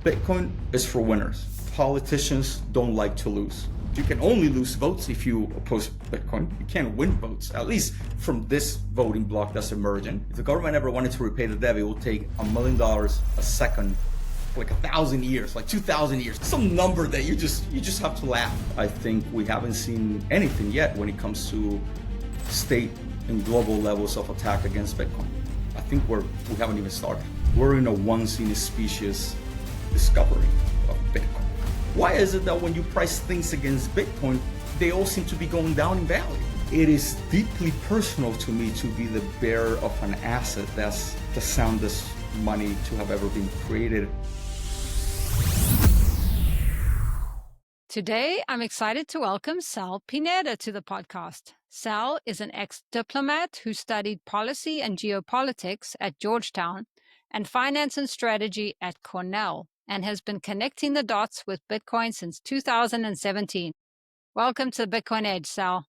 Bitcoin is for winners. Politicians don't like to lose. You can only lose votes if you oppose Bitcoin. You can't win votes, at least from this voting bloc that's emerging. If the government ever wanted to repay the debt, it will take $1 million a second, like 1,000 years, like 2,000 years. Some number that you just have to laugh. I think we haven't seen anything yet when it comes to state and global levels of attack against Bitcoin. I think we haven't even started. We're in a once in a species discovery of Bitcoin. Why is it that when you price things against Bitcoin, they all seem to be going down in value? It is deeply personal to me to be the bearer of an asset that's the soundest money to have ever been created. Today, I'm excited to welcome Sal Pineda to the podcast. Sal is an ex-diplomat who studied policy and geopolitics at Georgetown and finance and strategy at Cornell, and has been connecting the dots with Bitcoin since 2017. Welcome to the Bitcoin Edge, Sal.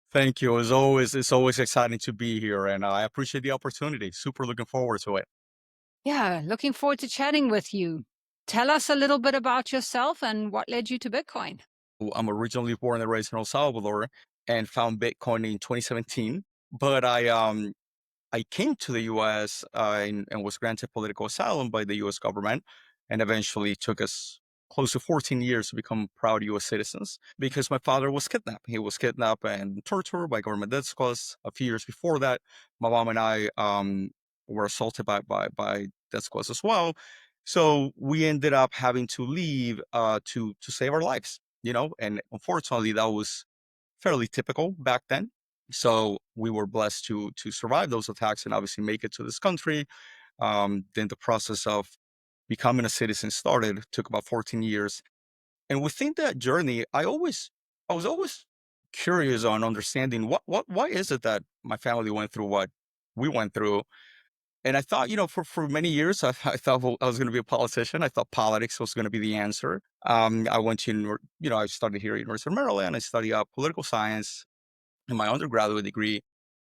Thank you. As always, it's always exciting to be here, and I appreciate the opportunity. Super looking forward to it. Yeah, looking forward to chatting with you. Tell us a little bit about yourself and what led you to Bitcoin. I'm originally born and raised in El Salvador and found Bitcoin in 2017, but I came to the U.S. And was granted political asylum by the U.S. government, and eventually took us close to 14 years to become proud U.S. citizens because my father was kidnapped. He was kidnapped and tortured by government death squads. A few years before that, my mom and I were assaulted by death squads as well. So we ended up having to leave to save our lives, and unfortunately that was fairly typical back then. So we were blessed to survive those attacks and obviously make it to this country. Then the process of becoming a citizen started, took about 14 years. And within that journey, I was always curious on understanding why is it that my family went through what we went through. And I thought, for many years, I thought I was going to be a politician. I thought politics was going to be the answer. I went to, I studied here at University of Maryland. I studied political science in my undergraduate degree.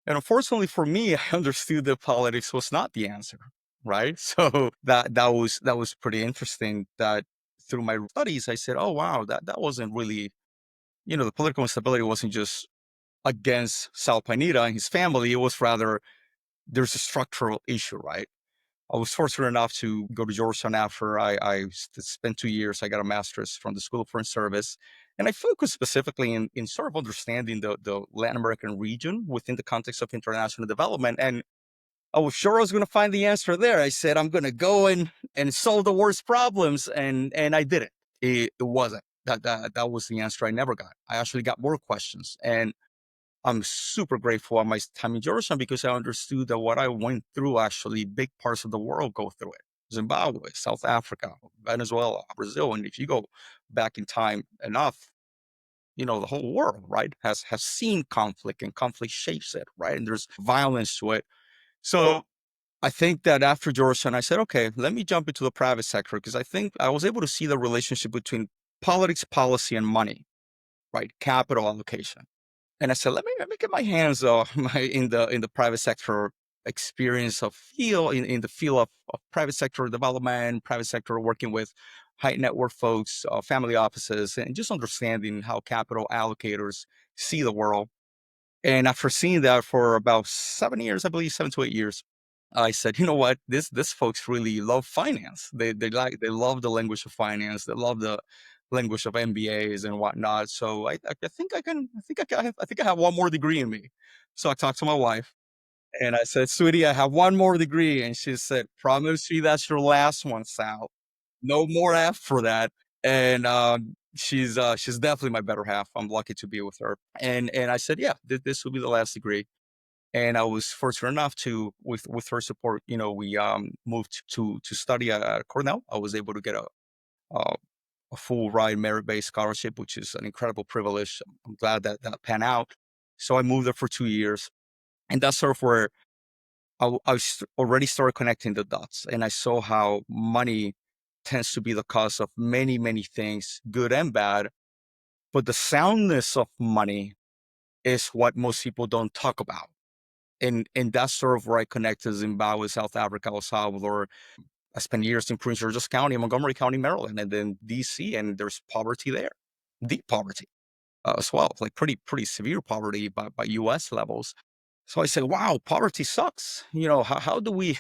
And unfortunately for me, I understood that politics was not the answer, right? So that was pretty interesting that through my studies, I said, oh, wow, that wasn't really, the political instability wasn't just against Sal Pineda and his family. It was rather, there's a structural issue, right? I was fortunate enough to go to Georgetown after I spent 2 years. I got a master's from the School of Foreign Service. And I focused specifically in sort of understanding the Latin American region within the context of international development. And I was sure I was going to find the answer there. I said, I'm going to go and solve the world's problems. And I did it. It wasn't. That was the answer I never got. I actually got more questions. And I'm super grateful on my time in Georgetown because I understood that what I went through, actually big parts of the world go through it. Zimbabwe, South Africa, Venezuela, Brazil. And if you go back in time enough, the whole world, right, has seen conflict, and conflict shapes it, right? And there's violence to it. So I think that after Georgetown, I said, okay, let me jump into the private sector because I think I was able to see the relationship between politics, policy, and money, right? Capital allocation. And I said, let me get my hands in the private sector experience of in the field of private sector development, private sector working with high net worth folks, family offices, and just understanding how capital allocators see the world. And after seeing that for about 7 years, I believe 7 to 8 years, I said, you know what, this folks really love finance. They love the language of finance. They love the language of MBAs and whatnot. So I think I have one more degree in me. So I talked to my wife and I said, sweetie, I have one more degree. And she said, promise me that's your last one, Sal. No more after that. And she's definitely my better half. I'm lucky to be with her. And I said, yeah, this will be the last degree. And I was fortunate enough to, with her support, we moved to study at Cornell. I was able to get a full ride merit-based scholarship, which is an incredible privilege. I'm glad that panned out. So I moved there for 2 years, and that's sort of where I already started connecting the dots, and I saw how money tends to be the cause of many, many things, good and bad. But the soundness of money is what most people don't talk about. And that's sort of where I connected Zimbabwe, South Africa, El Salvador. I spent years in Prince George's County, Montgomery County, Maryland, and then DC, and there's poverty there, deep poverty as well, like pretty severe poverty by U.S. levels. So I said, wow, poverty sucks. How do we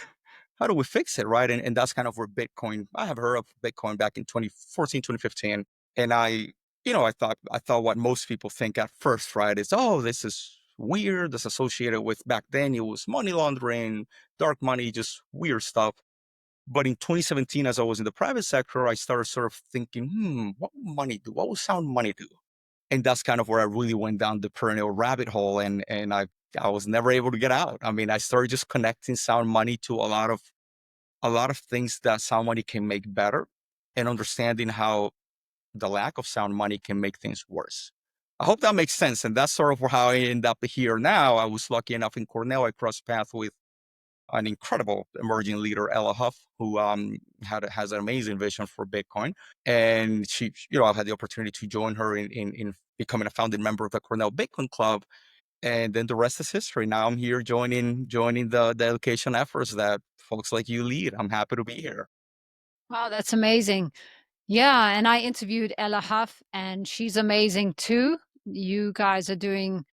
fix it, right? And that's kind of where Bitcoin. I have heard of Bitcoin back in 2014, 2015, and I thought what most people think at first, right, is, oh, this is weird. This associated with, back then it was money laundering, dark money, just weird stuff. But in 2017, as I was in the private sector, I started sort of thinking, what would money do? What would sound money do? And that's kind of where I really went down the perennial rabbit hole, and I was never able to get out. I mean, I started just connecting sound money to a lot of things that sound money can make better, and understanding how the lack of sound money can make things worse. I hope that makes sense. And that's sort of how I end up here now. I was lucky enough in Cornell. I crossed paths with an incredible emerging leader, Ella Huff, who has an amazing vision for Bitcoin. And she, I've had the opportunity to join her in becoming a founding member of the Cornell Bitcoin Club. And then the rest is history. Now I'm here joining the education efforts that folks like you lead. I'm happy to be here. Wow, that's amazing. Yeah, and I interviewed Ella Huff, and she's amazing too. You guys are doing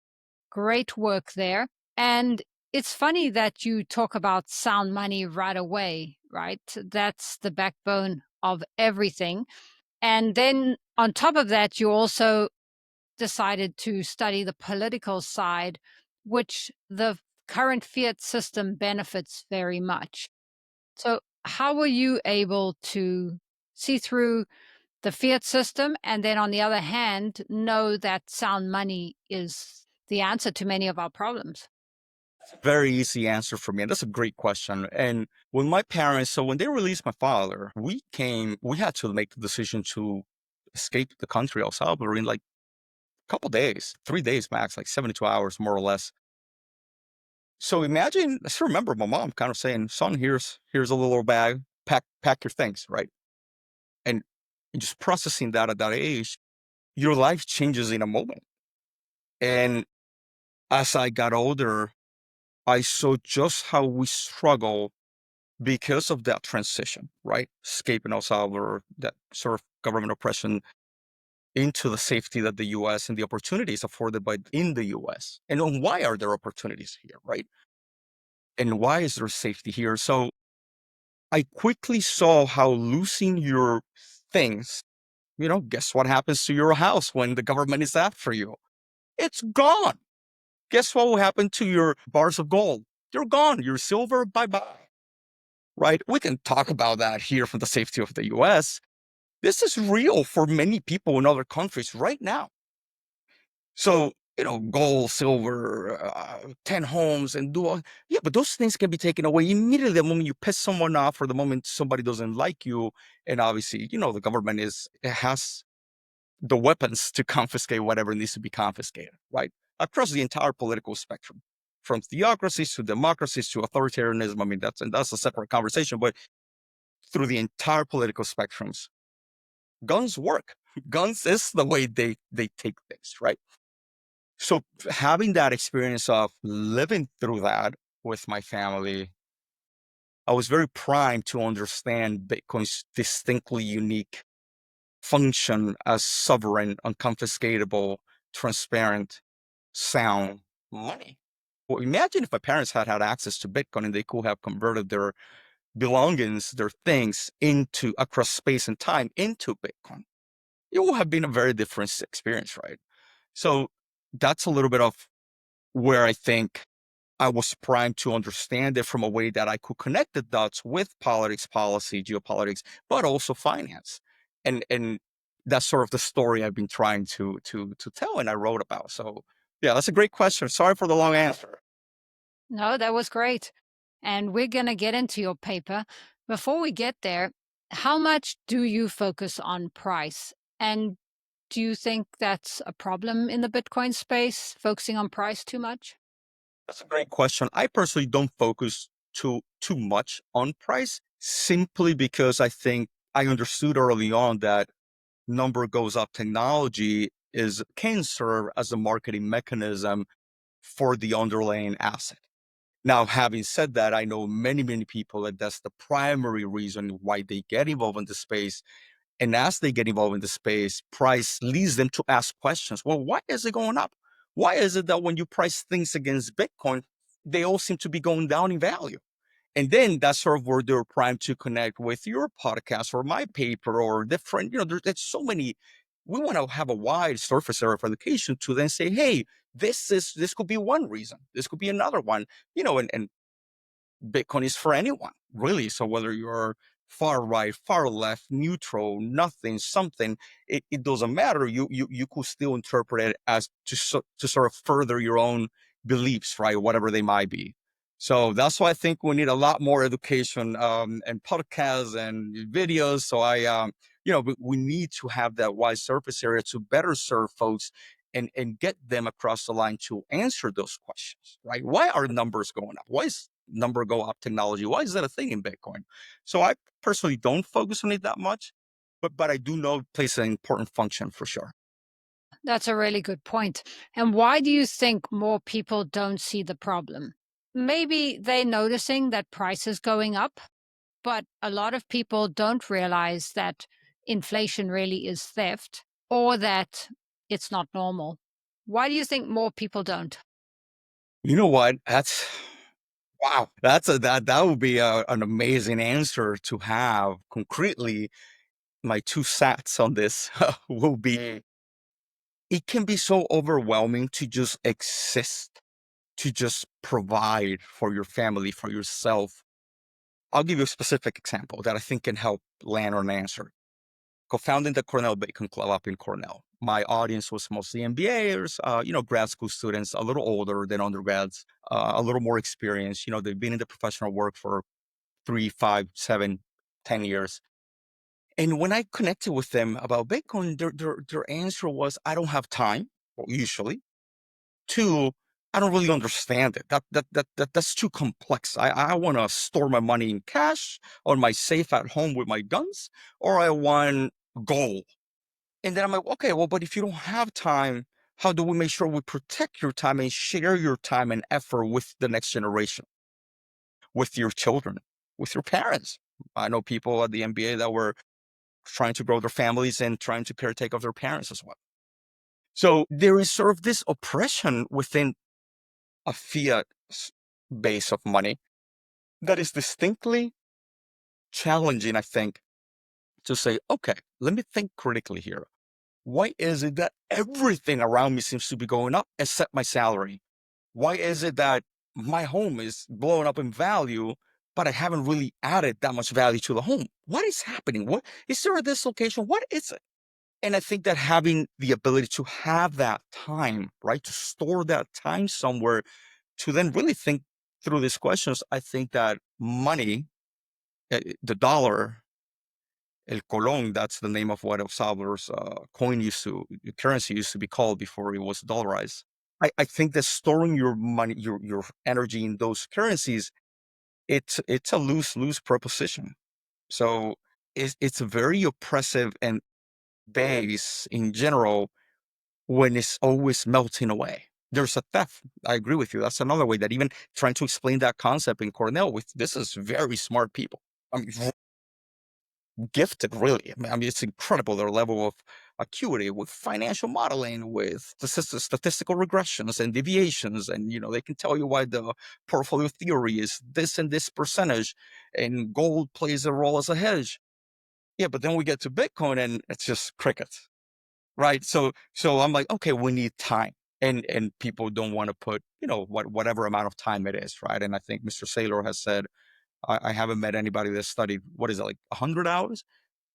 great work there. And it's funny that you talk about sound money right away, right? That's the backbone of everything. And then on top of that, you also decided to study the political side, which the current fiat system benefits very much. So, how were you able to see through the fiat system and then, on the other hand, know that sound money is the answer to many of our problems? Very easy answer for me. And that's a great question. And when when they released my father, we had to make the decision to escape the country, El Salvador, in like a couple days, 3 days max, like 72 hours, more or less. So imagine, I still remember my mom kind of saying, son, here's a little bag, pack your things, right? And just processing that at that age, your life changes in a moment. And as I got older, I saw just how we struggle because of that transition, right? Escaping El Salvador, that sort of government oppression, into the safety that the U.S. and the opportunities afforded in the U.S. And on why are there opportunities here, right? And why is there safety here? So I quickly saw how losing your things, guess what happens to your house when the government is after you? It's gone. Guess what will happen to your bars of gold? They're gone. Your silver, bye-bye. Right? We can talk about that here from the safety of the US. This is real for many people in other countries right now. So, gold, silver, 10 homes, and yeah, but those things can be taken away immediately the moment you piss someone off or the moment somebody doesn't like you. And obviously, the government has the weapons to confiscate whatever needs to be confiscated, right? Across the entire political spectrum, from theocracies to democracies to authoritarianism. I mean, that's a separate conversation, but through the entire political spectrums, guns work. Guns is the way they take things, right? So having that experience of living through that with my family, I was very primed to understand Bitcoin's distinctly unique function as sovereign, unconfiscatable, transparent, sound money. Well, imagine if my parents had had access to Bitcoin and they could have converted their belongings, their things into across space and time into Bitcoin. It would have been a very different experience, right? So that's a little bit of where I think I was primed to understand it from a way that I could connect the dots with politics, policy, geopolitics, but also finance. And that's sort of the story I've been trying to tell and I wrote about. So yeah, that's a great question. Sorry for the long answer. No, that was great. And we're going to get into your paper. Before we get there, how much do you focus on price? And do you think that's a problem in the Bitcoin space, focusing on price too much? That's a great question. I personally don't focus too much on price simply because I think I understood early on that number goes up technology can serve as a marketing mechanism for the underlying asset. Now, having said that, I know many, many people that that's the primary reason why they get involved in the space. And as they get involved in the space, price leads them to ask questions. Well, why is it going up? Why is it that when you price things against Bitcoin, they all seem to be going down in value? And then that's sort of where they're primed to connect with your podcast or my paper or different, there's so many. We want to have a wide surface area of education to then say, hey, this could be one reason. This could be another one, and Bitcoin is for anyone, really. So whether you're far right, far left, neutral, nothing, something, it doesn't matter. You could still interpret it as to sort of further your own beliefs, right? Whatever they might be. So that's why I think we need a lot more education and podcasts and videos. So we need to have that wide surface area to better serve folks and get them across the line to answer those questions, right? Why are numbers going up? Why is number go up technology? Why is that a thing in Bitcoin? So I personally don't focus on it that much, but I do know it plays an important function for sure. That's a really good point. And why do you think more people don't see the problem? Maybe they're noticing that price is going up, but a lot of people don't realize that inflation really is theft or that it's not normal. Why do you think more people don't? You know what? That's wow. That would be an amazing answer to have concretely. My two sats on this will be: it can be so overwhelming to just exist, to just provide for your family, for yourself. I'll give you a specific example that I think can help land on an answer. Co-founding the Cornell Bacon Club up in Cornell. My audience was mostly MBAers, grad school students, a little older than undergrads, a little more experienced. They've been in the professional work for 3, 5, 7, 10 years. And when I connected with them about Bitcoin, their answer was, I don't have time, well, usually. 2, I don't really understand it. That's too complex. I want to store my money in cash on my safe at home with my guns, or I want gold. And then I'm like, okay, well, but if you don't have time, how do we make sure we protect your time and share your time and effort with the next generation, with your children, with your parents? I know people at the MBA that were trying to grow their families and trying to caretake of their parents as well. So there is sort of this oppression within a fiat base of money that is distinctly challenging, I think, to say, okay, let me think critically here. Why is it that everything around me seems to be going up except my salary? Why is it that my home is blowing up in value, but I haven't really added that much value to the home? What is happening? What is there a dislocation? What is it? And I think that having the ability to have that time, right, to store that time somewhere, to then really think through these questions, I think that money, the dollar, El Colón, that's the name of what El Salvador's currency used to be called before it was dollarized. I think that storing your money, your energy in those currencies, it's a lose proposition. So it's very oppressive and base in general when it's always melting away. There's a theft. I agree with you. That's another way that even trying to explain that concept in Cornell with this is very smart people. I mean, gifted, really. I mean, it's incredible their level of acuity with financial modeling, with statistical regressions and deviations, and they can tell you why the portfolio theory is this and this percentage, and gold plays a role as a hedge. Yeah, but then we get to Bitcoin, and it's just crickets, right? So I'm like, okay, we need time. And people don't want to put, whatever amount of time it is, right? And I think Mr. Saylor has said, I haven't met anybody that studied, what is it, like 100 hours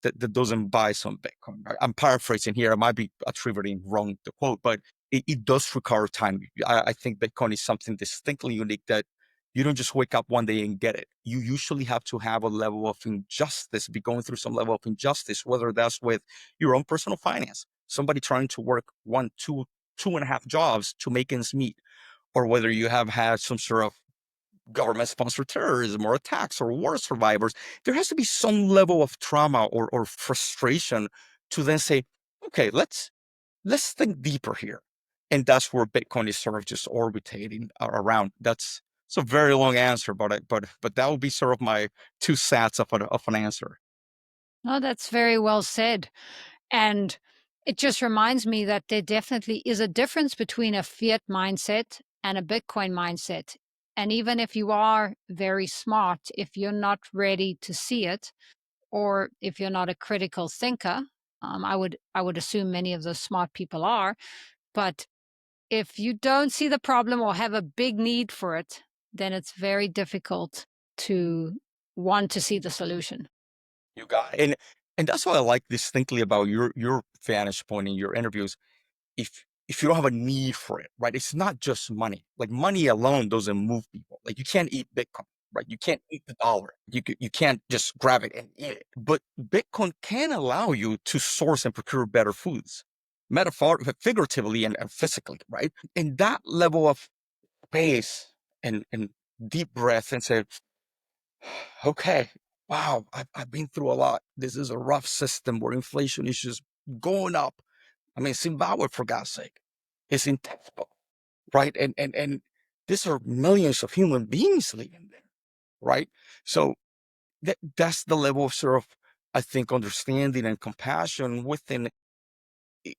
that doesn't buy some Bitcoin. Right? I'm paraphrasing here. I might be attributing wrong the quote, but it does require time. I think Bitcoin is something distinctly unique that you don't just wake up one day and get it. You usually have to have a level of injustice, be going through some level of injustice, whether that's with your own personal finance, somebody trying to work 1, 2, 2.5 jobs to make ends meet, or whether you have had some sort of government-sponsored terrorism or attacks or war survivors. There has to be some level of trauma or frustration to then say, okay, let's think deeper here. And that's where Bitcoin is sort of just orbiting around. That's It's a very long answer, but that would be sort of my 2 cents of an answer. Oh, that's very well said. And it just reminds me that there definitely is a difference between a fiat mindset and a Bitcoin mindset. And even if you are very smart, if you're not ready to see it, or if you're not a critical thinker, I would assume many of those smart people are, but if you don't see the problem or have a big need for it, then it's very difficult to want to see the solution. You got it. And that's why I like distinctly about your vantage point in your interviews. If you don't have a need for it, right? It's not just money. Like money alone doesn't move people. Like you can't eat Bitcoin, right? You can't eat the dollar. You can't just grab it and eat it. But Bitcoin can allow you to source and procure better foods, figuratively and physically, right? And that level of space and deep breath and say, okay, wow, I've been through a lot. This is a rough system where inflation is just going up. I mean, Zimbabwe, for God's sake, is in textbook, right? And these are millions of human beings living there, right? So that's the level of sort of, I think, understanding and compassion within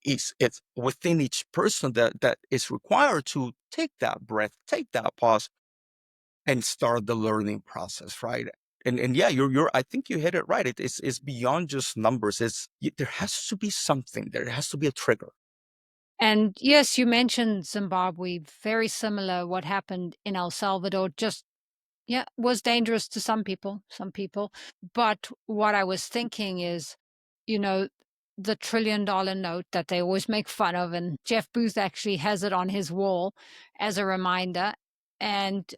it's within each person that is required to take that breath, take that pause, and start the learning process, right? And yeah, you're I think you hit it right. It's beyond just numbers. There has to be something. There has to be a trigger. And yes, you mentioned Zimbabwe, very similar what happened in El Salvador, just yeah, was dangerous to some people. But what I was thinking is, you know, the $1 trillion note that they always make fun of, and Jeff Booth actually has it on his wall as a reminder. And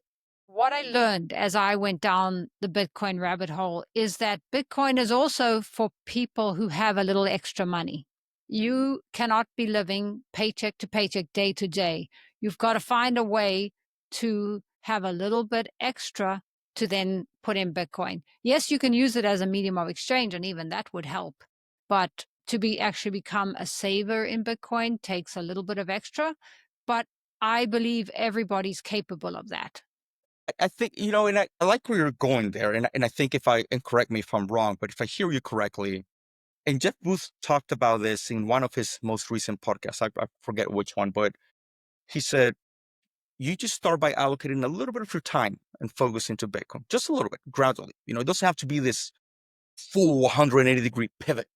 what I learned as I went down the Bitcoin rabbit hole is that Bitcoin is also for people who have a little extra money. You cannot be living paycheck to paycheck, day to day. You've got to find a way to have a little bit extra to then put in Bitcoin. Yes, you can use it as a medium of exchange, and even that would help. But to be actually become a saver in Bitcoin takes a little bit of extra. But I believe everybody's capable of that. I think, and I like where you're going there. And I think and correct me if I'm wrong, but if I hear you correctly, and Jeff Booth talked about this in one of his most recent podcasts, I forget which one, but he said, you just start by allocating a little bit of your time and focus into Bitcoin, just a little bit, gradually. It doesn't have to be this full 180-degree pivot.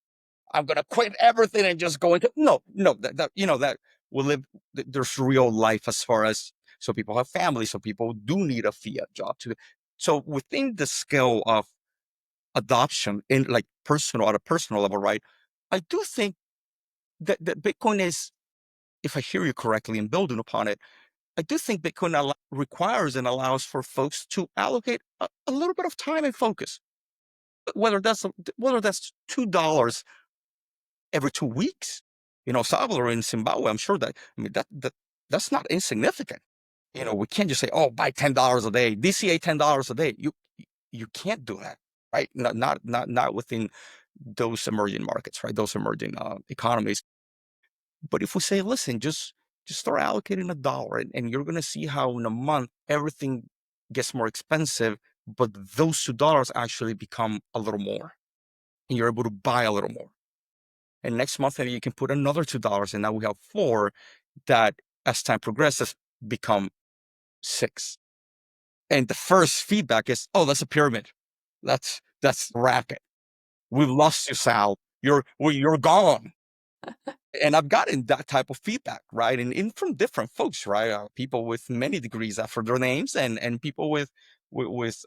I'm going to quit everything and just go into, no, that will live, there's real life as far as, so people have families, so people do need a fiat job too. So within the scale of adoption in like at a personal level, right? I do think that Bitcoin is, if I hear you correctly and building upon it, I do think Bitcoin requires and allows for folks to allocate a little bit of time and focus, whether that's $2 every 2 weeks. Salvador in Zimbabwe, I'm sure that, I mean, that's not insignificant. We can't just say, oh, buy $10 a day, DCA $10 a day. You can't do that, right? Not within those emerging markets, right? Those emerging economies. But if we say, listen, just start allocating $1, and you're going to see how in a month everything gets more expensive, but those $2 actually become a little more, and you're able to buy a little more. And next month, maybe you can put another $2, and now we have 4 that, as time progresses, become 6. And the first feedback is, oh, that's a pyramid. That's racket. We've lost you, Sal. You're gone. And I've gotten that type of feedback, right? And from different folks, right? People with many degrees after their names, and people with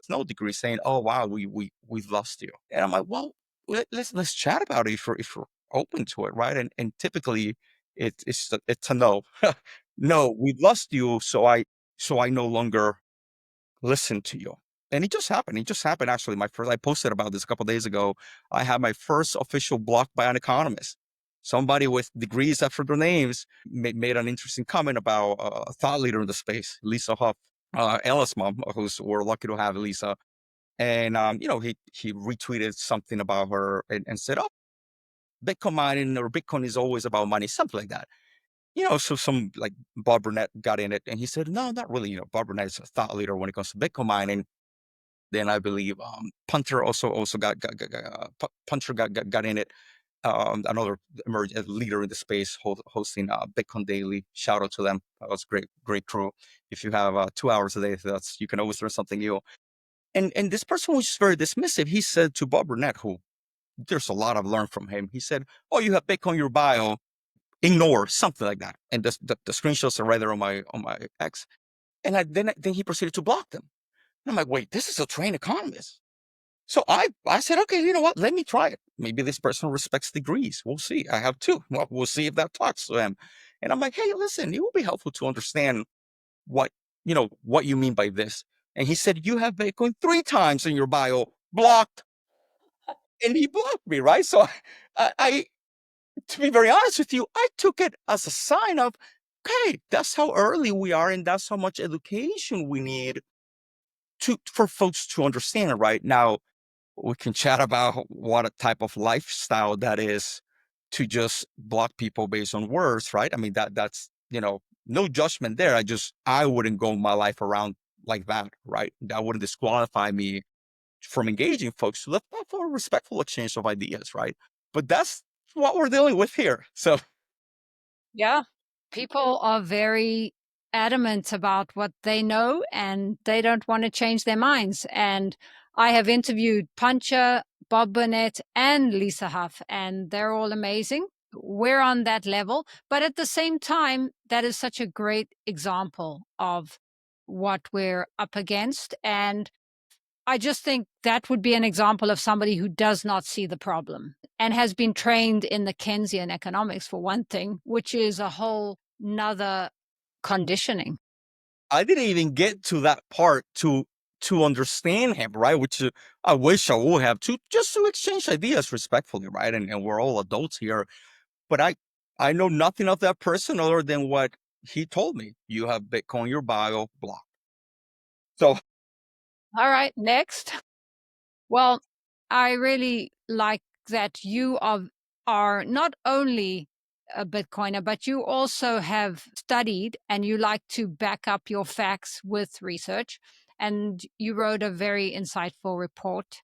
no degree saying, "Oh, wow, we've lost you." And I'm like, well, let's chat about it if you're open to it, right? And typically, it's a no, no, we've lost you, so I no longer listen to you. And it just happened. It just happened. Actually, I posted about this a couple of days ago. I had my first official block by an economist. Somebody with degrees after their names made an interesting comment about a thought leader in the space, Lisa Huff, Ella's mom, we're lucky to have Lisa. And, he retweeted something about her and said, oh, Bitcoin mining or Bitcoin is always about money, something like that. So some like Bob Burnett got in it, and he said, no, not really. Bob Burnett is a thought leader when it comes to Bitcoin mining. Then I believe Punter also Punter got in it. Another emerging leader in the space, hosting Bitcoin Daily. Shout out to them. That was great crew. If you have 2 hours a day, you can always learn something new. And this person was just very dismissive. He said to Bob Burnett, who there's a lot I've learned from him. He said, "Oh, you have Bitcoin in your bio. Ignore," something like that. And the screenshots are right there on my X. And then he proceeded to block them. And I'm like, wait, this is a trained economist. So I said, okay, you know what? Let me try it. Maybe this person respects degrees. We'll see. I have two. Well, we'll see if that talks to him. And I'm like, hey, listen, it will be helpful to understand what you mean by this. And he said, you have Bitcoin 3 times in your bio, blocked. And he blocked me, right? So I to be very honest with you, I took it as a sign of, okay, that's how early we are, and that's how much education we need for folks to understand it. Right now, we can chat about what a type of lifestyle that is to just block people based on words, right? I mean, that's no judgment there. I wouldn't go my life around like that, right? That wouldn't disqualify me from engaging folks to look for a respectful exchange of ideas, right? But that's what we're dealing with here. So Yeah. People are very adamant about what they know, and they don't want to change their minds. And I have interviewed Puncher, Bob Burnett, and Lisa Huff, and they're all amazing. We're on that level. But at the same time, that is such a great example of what we're up against. And I just think that would be an example of somebody who does not see the problem and has been trained in the Keynesian economics, for one thing, which is a whole nother conditioning. I didn't even get to that part to understand him, right? Which I wish I would have, just to exchange ideas respectfully, right? And we're all adults here, but I know nothing of that person other than what he told me. You have Bitcoin, your bio, block. So All right, next. Well, I really like that you are not only a Bitcoiner, but you also have studied and you like to back up your facts with research. And you wrote a very insightful report,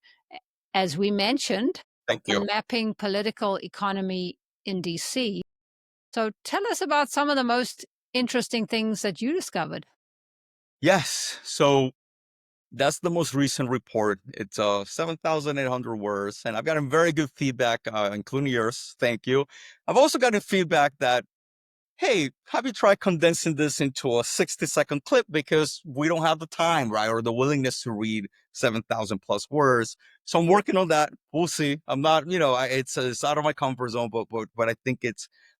as we mentioned, thank you. on mapping political economy in DC. So tell us about some of the most interesting things that you discovered. Yes. So that's the most recent report. It's 7,800 words, and I've gotten very good feedback, including yours. Thank you. I've also gotten feedback that, hey, have you tried condensing this into a 60-second clip, because we don't have the time, right? Or the willingness to read 7,000 plus words. So I'm working on that. We'll see. I'm not, it's out of my comfort zone, but I think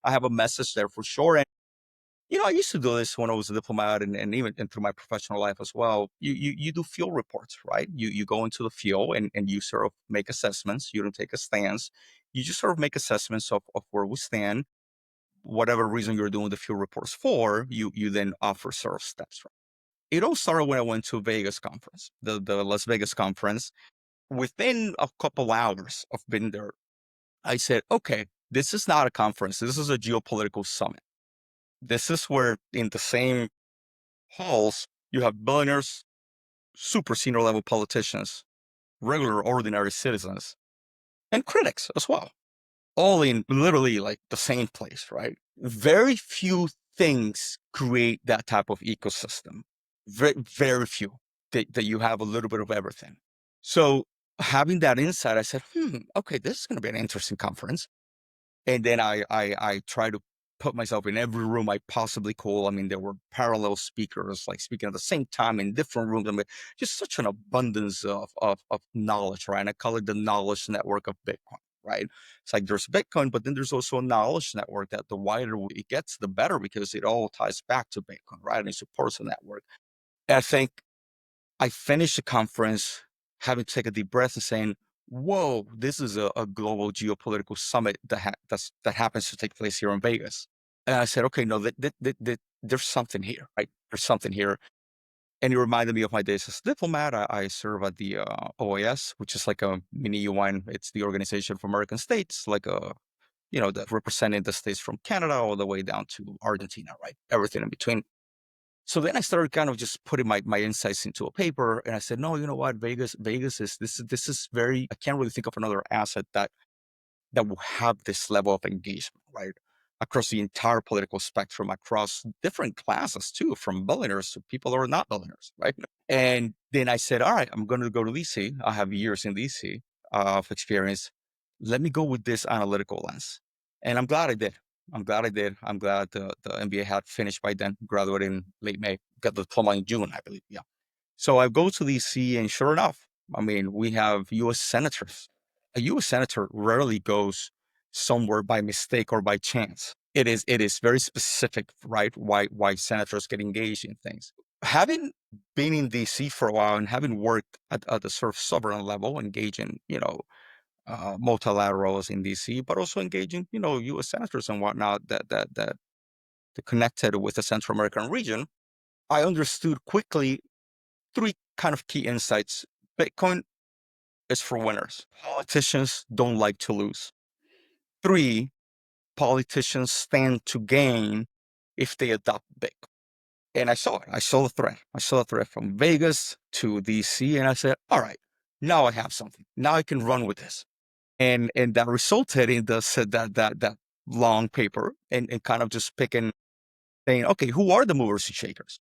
I have a message there for sure. And, I used to do this when I was a diplomat, and even through my professional life as well. You do field reports, right? You go into the field, and you sort of make assessments. You don't take a stance. You just sort of make assessments of where we stand. Whatever reason you're doing the field reports for, you then offer sort of steps. Right? It all started when I went to Vegas conference, the Las Vegas conference. Within a couple hours of being there, I said, okay, this is not a conference. This is a geopolitical summit. This is where in the same halls, you have billionaires, super senior level politicians, regular ordinary citizens, and critics as well, all in literally like the same place, right? Very few things create that type of ecosystem. Very few that you have a little bit of everything. So having that insight, I said, okay, this is going to be an interesting conference. And then I try to put myself in every room I possibly could. I mean, there were parallel speakers, like speaking at the same time in different rooms. I mean, just such an abundance of knowledge, right? And I call it the knowledge network of Bitcoin, right? It's like there's Bitcoin, but then there's also a knowledge network that the wider it gets, the better, because it all ties back to Bitcoin, right? And it supports the network. And I think I finished the conference having to take a deep breath and saying, whoa, this is a global geopolitical summit that happens to take place here in Vegas. And I said, okay, no, there's something here, right? There's something here. And it reminded me of my days as a diplomat. I serve at the OAS, which is like a mini UN. It's the Organization for American States, like a that representing the states from Canada all the way down to Argentina, right? Everything in between. So then I started kind of just putting my insights into a paper, and I said, no, you know what, Vegas is this is very, I can't really think of another asset that will have this level of engagement, right? Across the entire political spectrum, across different classes too, from billionaires to people who are not billionaires, right? And then I said, all right, I'm going to go to DC. I have years in DC of experience. Let me go with this analytical lens. And I'm glad I did. I'm glad I did. I'm glad the MBA had finished by then, graduated in late May, got the diploma in June, I believe. Yeah. So I go to DC, and sure enough, I mean, we have US senators. A US senator rarely goes somewhere by mistake or by chance. It is very specific, right? Why senators get engaged in things. Having been in DC for a while and having worked at the sort of sovereign level, engaging, multilaterals in DC, but also engaging, US senators and whatnot that connected with the Central American region, I understood quickly three kind of key insights. Bitcoin is for winners. Politicians don't like to lose. 3, politicians stand to gain if they adopt Bitcoin. And I saw it. I saw the thread. I saw the thread from Vegas to DC, and I said, all right, now I have something. Now I can run with this. And that resulted in that long paper and kind of just picking, saying, okay, who are the movers and shakers?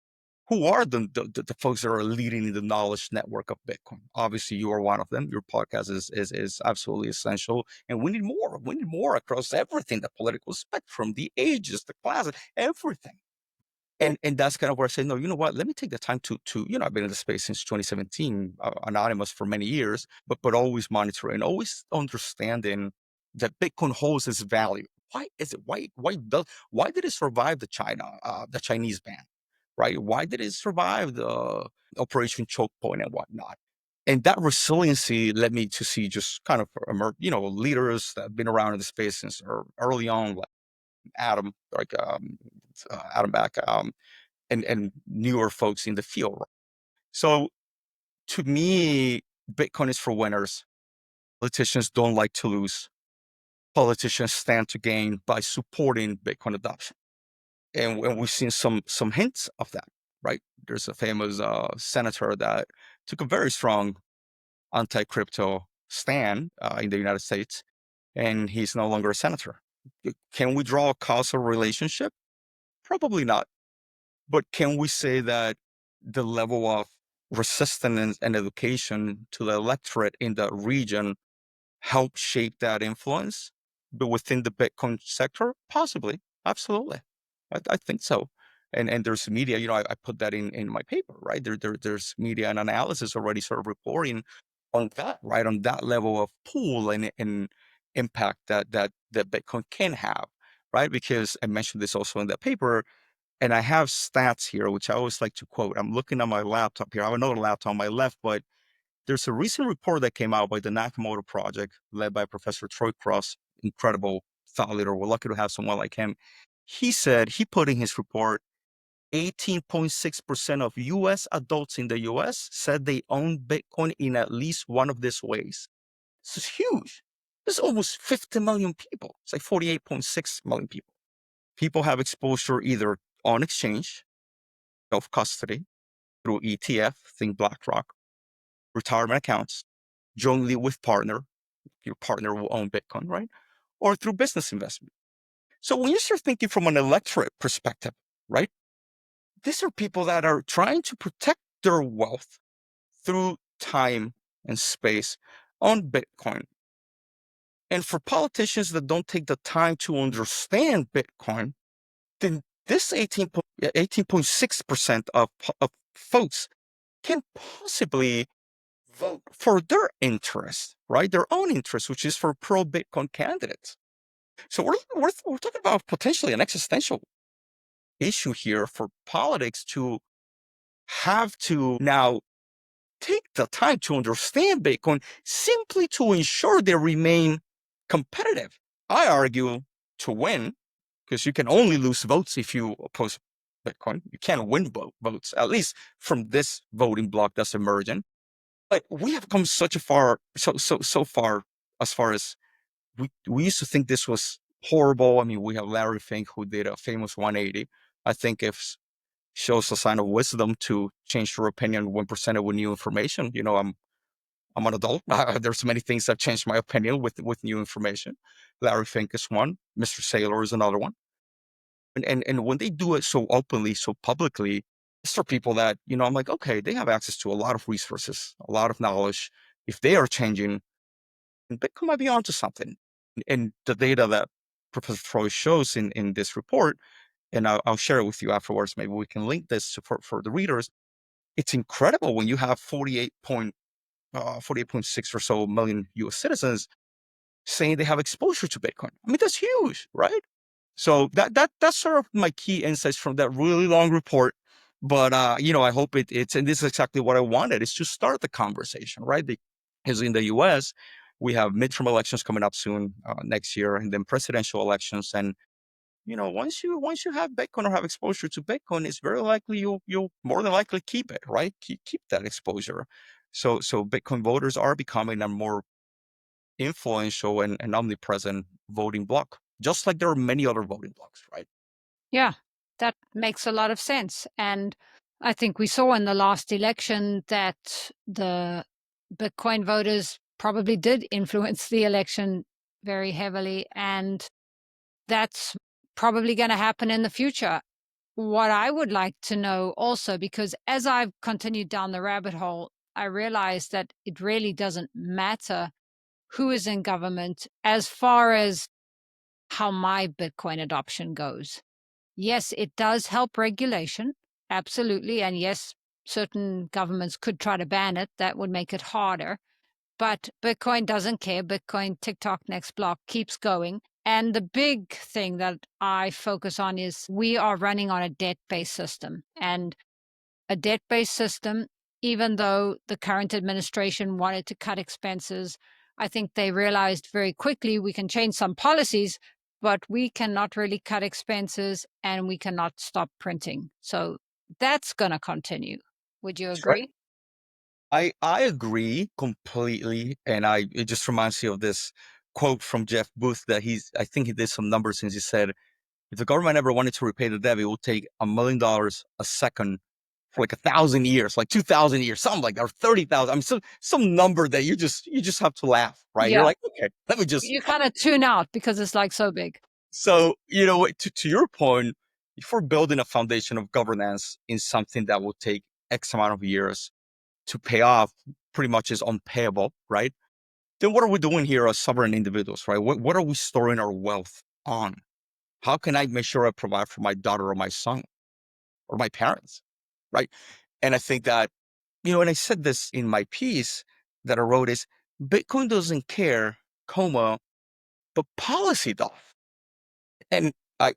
Who are the folks that are leading the knowledge network of Bitcoin? Obviously, you are one of them. Your podcast is absolutely essential, and we need more. We need more across everything: the political spectrum, the ages, the classes, everything. And that's kind of where I say, no, you know what? Let me take the time to I've been in the space since 2017, anonymous for many years, but always monitoring, always understanding that Bitcoin holds its value. Why is it? Why did it survive the Chinese ban? Right? Why did it survive the Operation Choke Point and whatnot? And that resiliency led me to see just kind of leaders that have been around in the space since early on, like Adam, Adam Back, and newer folks in the field. So to me, Bitcoin is for winners. Politicians don't like to lose. Politicians stand to gain by supporting Bitcoin adoption. And we've seen some hints of that, right? There's a famous senator that took a very strong anti-crypto stand in the United States, and he's no longer a senator. Can we draw a causal relationship? Probably not. But can we say that the level of resistance and education to the electorate in the region helped shape that influence, but within the Bitcoin sector? Possibly. Absolutely. I think so. And there's media, I put that in my paper, right? There's media and analysis already sort of reporting on that, right? On that level of pull and impact that Bitcoin can have, right? Because I mentioned this also in that paper, and I have stats here, which I always like to quote. I'm looking at my laptop here. I have another laptop on my left, but there's a recent report that came out by the Nakamoto Project, led by Professor Troy Cross, incredible thought leader. We're lucky to have someone like him. He put in his report, 18.6% of US adults in the US said they own Bitcoin in at least one of these ways. This is huge. This is almost 50 million people. It's like 48.6 million people. People have exposure either on exchange, self-custody, through ETF, think BlackRock, retirement accounts, jointly with partner. Your partner will own Bitcoin, right? Or through business investment. So when you start thinking from an electorate perspective, right? These are people that are trying to protect their wealth through time and space on Bitcoin. And for politicians that don't take the time to understand Bitcoin, then this 18.6% of folks can possibly vote for their interest, right? Their own interest, which is for pro-Bitcoin candidates. So we're talking about potentially an existential issue here for politics to have to now take the time to understand Bitcoin simply to ensure they remain competitive. I argue to win, because you can only lose votes if you oppose Bitcoin. You can't win votes, at least from this voting block that's emerging. But we have come so far as we used to think this was horrible. I mean, we have Larry Fink, who did a famous 180. I think if shows a sign of wisdom to change your opinion when presented with new information. You know, I'm an adult. There's many things that changed my opinion with new information. Larry Fink is one. Mr. Saylor is another one. And when they do it so openly, so publicly, it's for people that, you know, I'm like, okay, they have access to a lot of resources, a lot of knowledge. If they are changing, Bitcoin might be onto something. And the data that Professor Troy shows in this report, and I'll share it with you afterwards. Maybe we can link this for the readers. It's incredible when you have 48.6 or so million US citizens saying they have exposure to Bitcoin. I mean, that's huge, right? So that's sort of my key insights from that really long report. But you know, I hope it's and this is exactly what I wanted, is to start the conversation, right? Because in the US, we have midterm elections coming up soon next year, and then presidential elections. And you know, once you have Bitcoin or have exposure to Bitcoin, it's very likely you'll more than likely keep it, right? Keep that exposure. So Bitcoin voters are becoming a more influential and omnipresent voting bloc, just like there are many other voting blocs, right? Yeah, that makes a lot of sense. And I think we saw in the last election that the Bitcoin voters probably did influence the election very heavily. And that's probably going to happen in the future. What I would like to know also, because as I've continued down the rabbit hole, I realized that it really doesn't matter who is in government as far as how my Bitcoin adoption goes. Yes, it does help regulation, absolutely. And yes, certain governments could try to ban it. That would make it harder. But Bitcoin doesn't care. Bitcoin, TikTok, next block keeps going. And the big thing that I focus on is we are running on a debt-based system. And a debt-based system, even though the current administration wanted to cut expenses, I think they realized very quickly we can change some policies, but we cannot really cut expenses and we cannot stop printing. So that's going to continue. Would you That's right. agree? I agree completely, and it just reminds me of this quote from Jeff Booth that I think he did some numbers since he said, if the government ever wanted to repay the debt, it would take $1 million a second for like 1,000 years, like 2,000 years, something like that, or 30,000. I mean, some number that you just have to laugh, right? You're Yeah. like, okay, let me just. You kind of tune out because it's like so big. So you know, to your point, if we're building a foundation of governance in something that will take X amount of years to pay off, pretty much is unpayable, right? Then what are we doing here as sovereign individuals, right? What are we storing our wealth on? How can I make sure I provide for my daughter or my son or my parents, right? And I think that, you know, and I said this in my piece that I wrote is Bitcoin doesn't care, but policy does. And I'm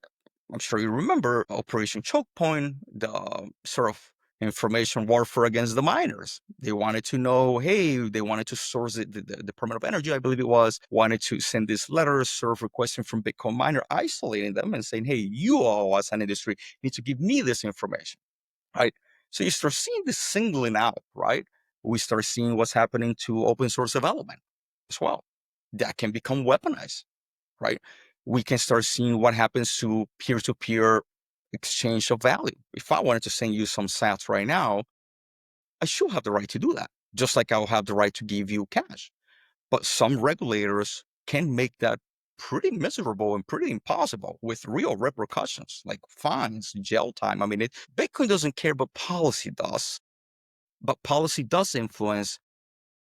sure you remember Operation Choke Point, the sort of information warfare against the miners. They wanted to know, hey, they wanted to source it, the Department of Energy, I believe it was, wanted to send these letters, sort of requesting from Bitcoin miner, isolating them and saying, hey, you all as an industry need to give me this information, right? So you start seeing this singling out, right? We start seeing what's happening to open source development as well. That can become weaponized, right? We can start seeing what happens to peer-to-peer exchange of value. If I wanted to send you some sats right now, I should have the right to do that, just like I'll have the right to give you cash. But some regulators can make that pretty miserable and pretty impossible with real repercussions like fines, jail time. I mean, Bitcoin doesn't care, but policy does. But policy does influence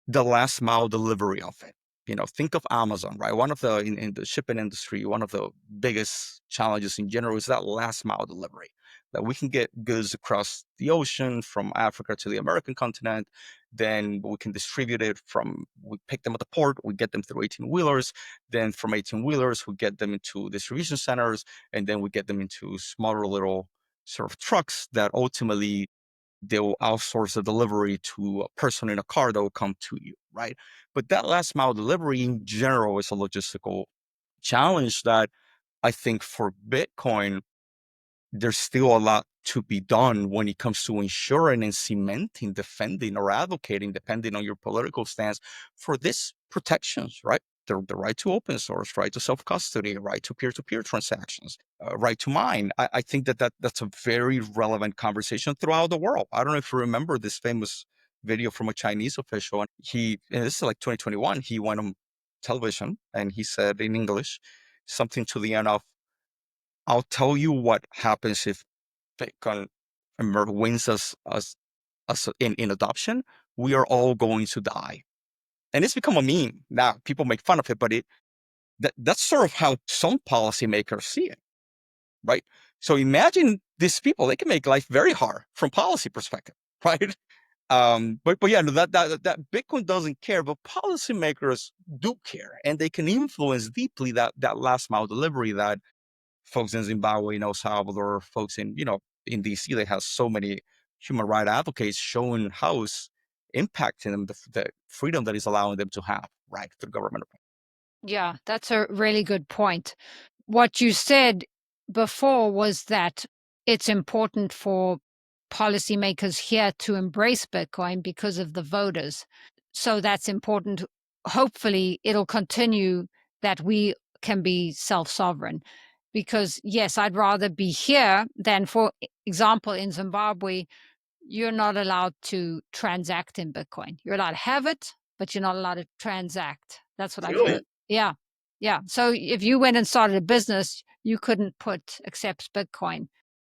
the last mile delivery of it. You know, think of Amazon, right? One of the in the shipping industry, one of the biggest challenges in general is that last mile delivery. That we can get goods across the ocean from Africa to the American continent, then we can distribute it we pick them at the port, we get them through 18-wheelers, then from 18-wheelers, we get them into distribution centers, and then we get them into smaller little sort of trucks that ultimately they will outsource the delivery to a person in a car that will come to you, right? But that last mile delivery in general is a logistical challenge that I think for Bitcoin, there's still a lot to be done when it comes to ensuring and cementing, defending, or advocating, depending on your political stance, for these protections, right? the right to open source, right to self-custody, right to peer-to-peer transactions, right to mine. I think that's a very relevant conversation throughout the world. I don't know if you remember this famous video from a Chinese official, and this is like 2021, he went on television and he said in English something to the end of, I'll tell you what happens if Bitcoin wins us in adoption. We are all going to die. And it's become a meme. Now people make fun of it, but that's sort of how some policymakers see it, right? So imagine these people, they can make life very hard from policy perspective, right? But yeah, no, that Bitcoin doesn't care, but policymakers do care, and they can influence deeply that last mile delivery that folks in Zimbabwe, El Salvador, folks in DC, they have so many human rights advocates showing how it's impacting them, the freedom that is allowing them to have, right, through government. Yeah, that's a really good point. What you said before was that it's important for policymakers here to embrace Bitcoin because of the voters. So that's important. Hopefully, it'll continue that we can be self-sovereign. Because, yes, I'd rather be here than, for example, in Zimbabwe, you're not allowed to transact in Bitcoin. You're allowed to have it, but you're not allowed to transact. That's what I've heard. Yeah. Yeah. So if you went and started a business, you couldn't put accepts Bitcoin.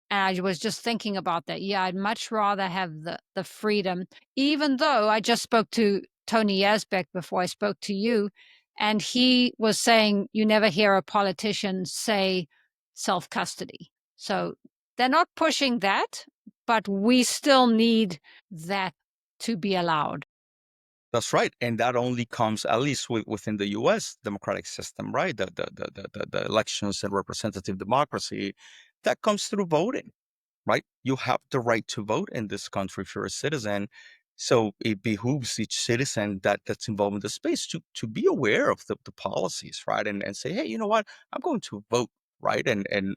And I was just thinking about that. Yeah, I'd much rather have the freedom, even though I just spoke to Tony Yazbek before I spoke to you, and he was saying you never hear a politician say self-custody. So they're not pushing that, but we still need that to be allowed. That's right, and that only comes, at least within the U.S. democratic system, right? The elections and representative democracy, that comes through voting, right? You have the right to vote in this country if you're a citizen. So it behooves each citizen that's involved in the space to be aware of the policies, right? And say, hey, you know what? I'm going to vote, right? And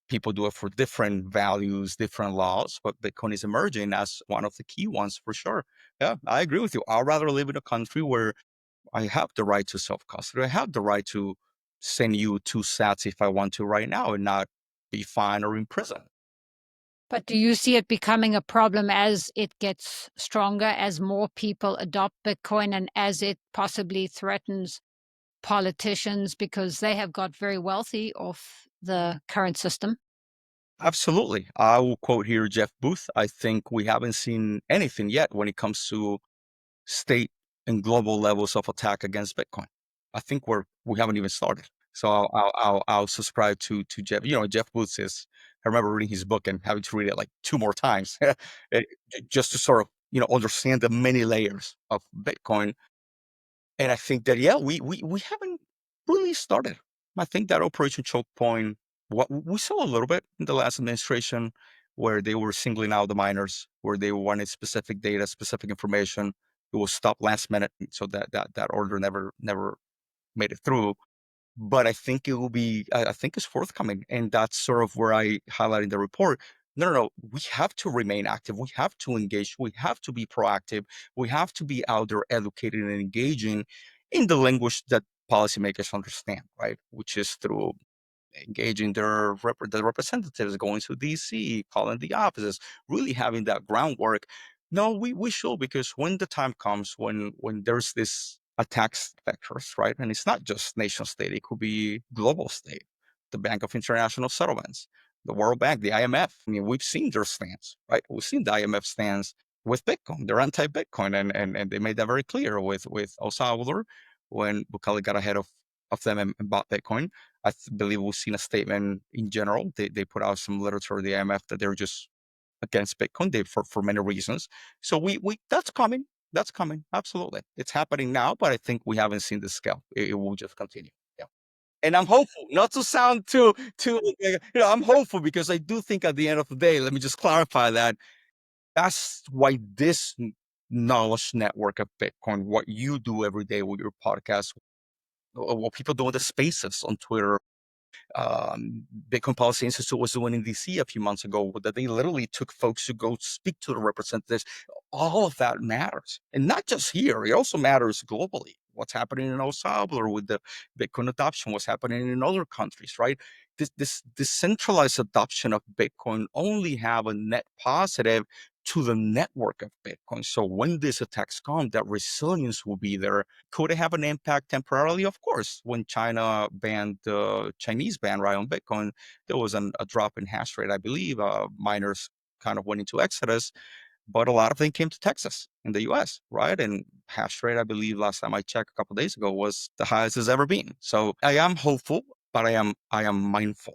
people do it for different values, different laws, but Bitcoin is emerging as one of the key ones for sure. Yeah, I agree with you. I'd rather live in a country where I have the right to self-custody. I have the right to send you 2 sats if I want to right now and not be fined or imprisoned. But do you see it becoming a problem as it gets stronger, as more people adopt Bitcoin, and as it possibly threatens politicians because they have got very wealthy off the current system? Absolutely. I will quote here Jeff Booth. I think we haven't seen anything yet when it comes to state and global levels of attack against Bitcoin. I think we haven't even started. So I'll subscribe to Jeff. Jeff Booth is. I remember reading his book and having to read it like 2 more times just to sort of understand the many layers of Bitcoin. And I think that we haven't really started. I think that Operation Choke Point, what we saw a little bit in the last administration, where they were singling out the miners, where they wanted specific data, specific information. It was stopped last minute, so that order never made it through. But I think it will be. I think it's forthcoming, and that's sort of where I highlight in the report. No. We have to remain active. We have to engage. We have to be proactive. We have to be out there educating and engaging in the language that policymakers understand, right? Which is through engaging the representatives, going to DC, calling the offices, really having that groundwork. No, we should, because when the time comes, when there's this attacks vectors, right? And it's not just nation state, it could be global state, the Bank of International Settlements, the World Bank, the IMF. I mean, we've seen their stance, right? We've seen the IMF stance with Bitcoin. They're anti-Bitcoin, and they made that very clear with El Salvador when Bukele got ahead of them and bought Bitcoin. I believe we've seen a statement in general. They put out some literature, the IMF, that they're just against Bitcoin for many reasons. So we that's coming. That's coming. Absolutely. It's happening now, but I think we haven't seen the scale. It will just continue. Yeah. And I'm hopeful, not to sound too, I'm hopeful because I do think at the end of the day, let me just clarify that's why this knowledge network of Bitcoin, what you do every day with your podcast, what people do in the spaces on Twitter, Bitcoin Policy Institute was doing in DC a few months ago, that they literally took folks to go speak to the representatives. All of that matters. And not just here, it also matters globally, what's happening in El Salvador with the Bitcoin adoption, what's happening in other countries, right? This decentralized adoption of Bitcoin only have a net positive to the network of Bitcoin. So when these attacks come, that resilience will be there. Could it have an impact temporarily? Of course. When China banned the Chinese ban, right, on Bitcoin, there was a drop in hash rate, I believe. Miners kind of went into exodus, but a lot of them came to Texas in the US, right? And hash rate, I believe, last time I checked a couple of days ago, was the highest it's ever been. So I am hopeful, but I am mindful.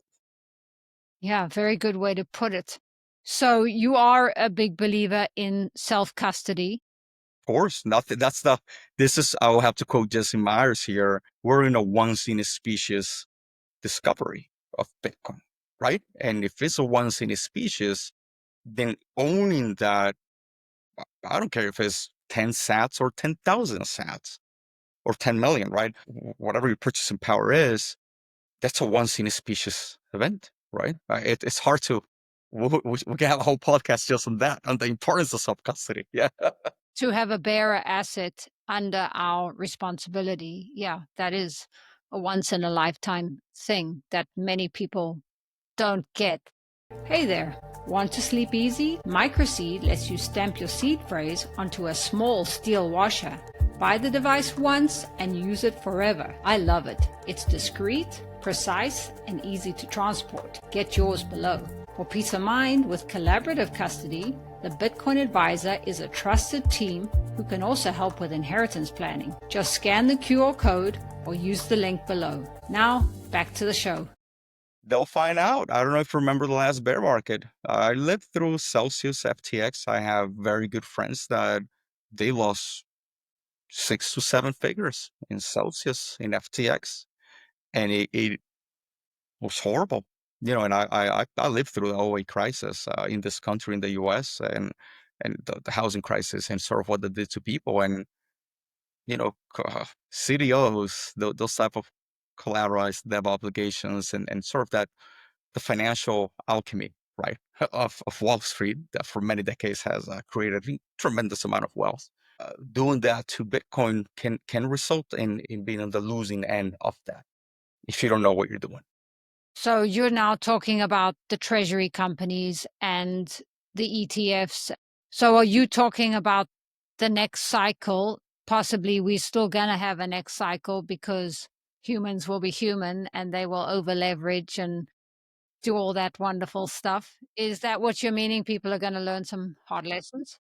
Yeah, very good way to put it. So you are a big believer in self-custody. Of course, nothing. This is, I will have to quote Jesse Myers here. We're in a once in a species discovery of Bitcoin, right? And if it's a once in a species, then owning that, I don't care if it's 10 sats or 10,000 sats or 10 million, right? Whatever your purchasing power is, that's a once in a species event, right? It's hard to, we can have a whole podcast just on that, on the importance of self custody. Yeah. To have a bearer asset under our responsibility. Yeah, that is a once in a lifetime thing that many people don't get. Hey there, want to sleep easy? MICROSEED lets you stamp your seed phrase onto a small steel washer. Buy the device once and use it forever. I love it. It's discreet, precise, and easy to transport. Get yours below. For peace of mind with collaborative custody, the Bitcoin Advisor is a trusted team who can also help with inheritance planning. Just scan the QR code or use the link below. Now, back to the show. They'll find out. I don't know if you remember the last bear market. I lived through Celsius FTX. I have very good friends that they lost 6 to 7 figures in Celsius in FTX, and it was horrible. And I lived through the '08 crisis in this country, in the U.S., and the housing crisis, and sort of what it did to people. And CDOs, those type of collateralized debt obligations, and sort of that, the financial alchemy, right, of Wall Street, that for many decades has created a tremendous amount of wealth. Doing that to Bitcoin can result in being on the losing end of that if you don't know what you're doing. So you're now talking about the treasury companies and the ETFs. So are you talking about the next cycle? Possibly we're still going to have a next cycle because humans will be human and they will over leverage and do all that wonderful stuff. Is that what you're meaning? People are going to learn some hard lessons?